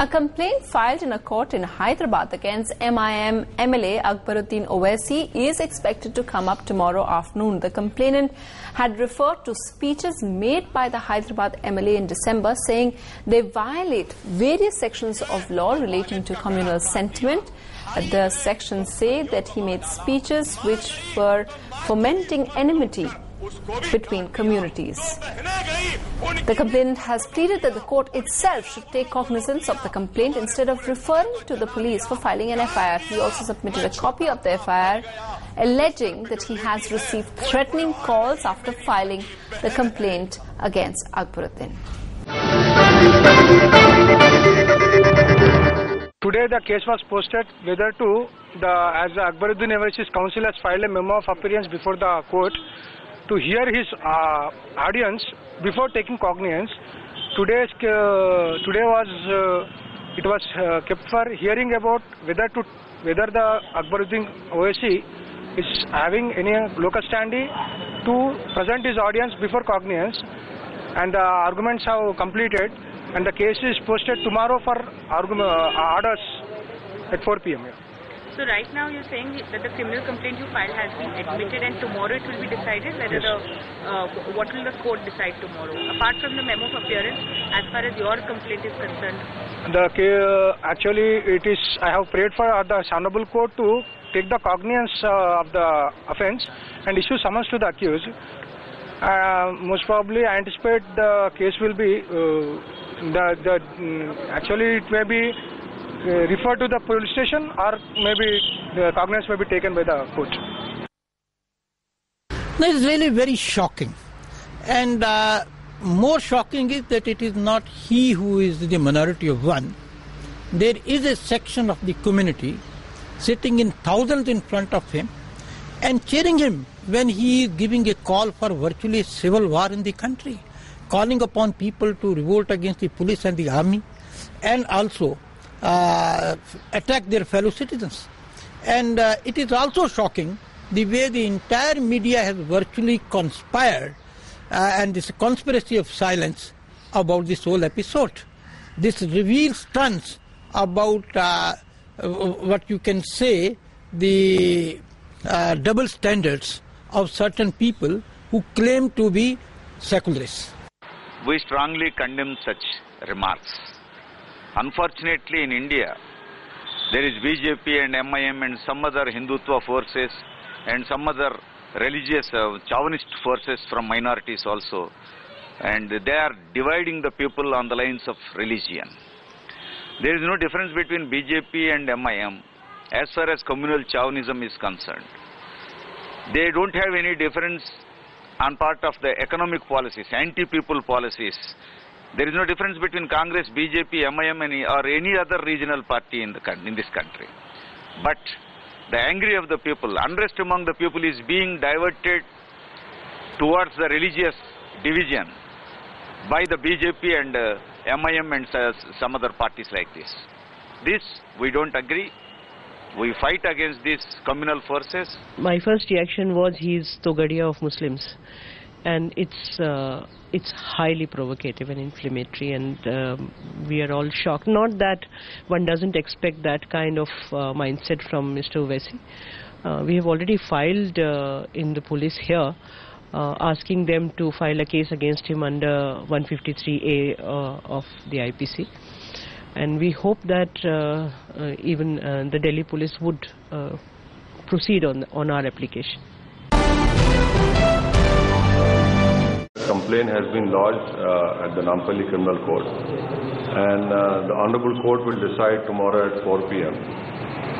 A complaint filed in a court in Hyderabad against MIM MLA Akbaruddin Owaisi is expected to come up tomorrow afternoon. The complainant had referred to speeches made by the Hyderabad MLA in December, saying they violate various sections of law relating to communal sentiment. The sections say that he made speeches which were fomenting enmity between communities. The complainant has pleaded that the court itself should take cognizance of the complaint instead of referring to the police for filing an FIR. He also submitted a copy of the FIR, alleging that he has received threatening calls after filing the complaint against Akbaruddin. Today the case was posted whether to as Akbaruddin Owaisi's counsel has filed a memo of appearance before the court to hear his audience before taking cognizance. Today was kept for hearing about whether the Akbaruddin Owaisi is having any local standing to present his audience before cognizance, and the arguments have completed, and the case is posted tomorrow for orders at 4 p.m. So right now you're saying that the criminal complaint you filed has been admitted, and tomorrow it will be decided whether what will the court decide tomorrow? Apart from the memo of appearance, as far as your complaint is concerned? Actually it is, I have prayed for the Honorable Court to take the cognizance of the offence and issue summons to the accused. Most probably I anticipate the case will be, actually it may be referred to the police station, or maybe the cognizance may be taken by the court. It is really very shocking, and more shocking is that it is not he who is the minority of one. There is a section of the community sitting in thousands in front of him and cheering him when he is giving a call for virtually a civil war in the country, calling upon people to revolt against the police and the army, and also attack their fellow citizens. And it is also shocking the way the entire media has virtually conspired, and this conspiracy of silence about this whole episode. This reveals tons about what you can say the double standards of certain people who claim to be secularists. We strongly condemn such remarks. Unfortunately, in India, there is BJP and MIM and some other Hindutva forces and some other religious chauvinist forces from minorities also, and they are dividing the people on the lines of religion. There is no difference between BJP and MIM as far as communal chauvinism is concerned. They don't have any difference on part of the economic policies, anti-people policies. There is no difference between Congress, BJP, MIM or any other regional party in this country. But the anger of the people, unrest among the people is being diverted towards the religious division by the BJP and MIM and some other parties like this. This we don't agree. We fight against these communal forces. My first reaction was he's Togadia of Muslims, and it's highly provocative and inflammatory, and we are all shocked. Not that one doesn't expect that kind of mindset from Mr. Owaisi. We have already filed in the police here asking them to file a case against him under 153A of the IPC. And we hope that even the Delhi police would proceed on our application. Complaint has been lodged at the Nampally Criminal Court, and the Honorable Court will decide tomorrow at 4 p.m.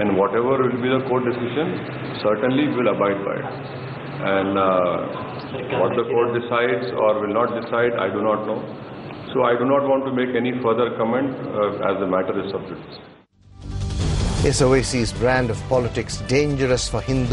And whatever will be the court decision, certainly we will abide by it. And what the court decides or will not decide, I do not know. So I do not want to make any further comment as the matter is subject. Is Owaisi's brand of politics dangerous for Hindu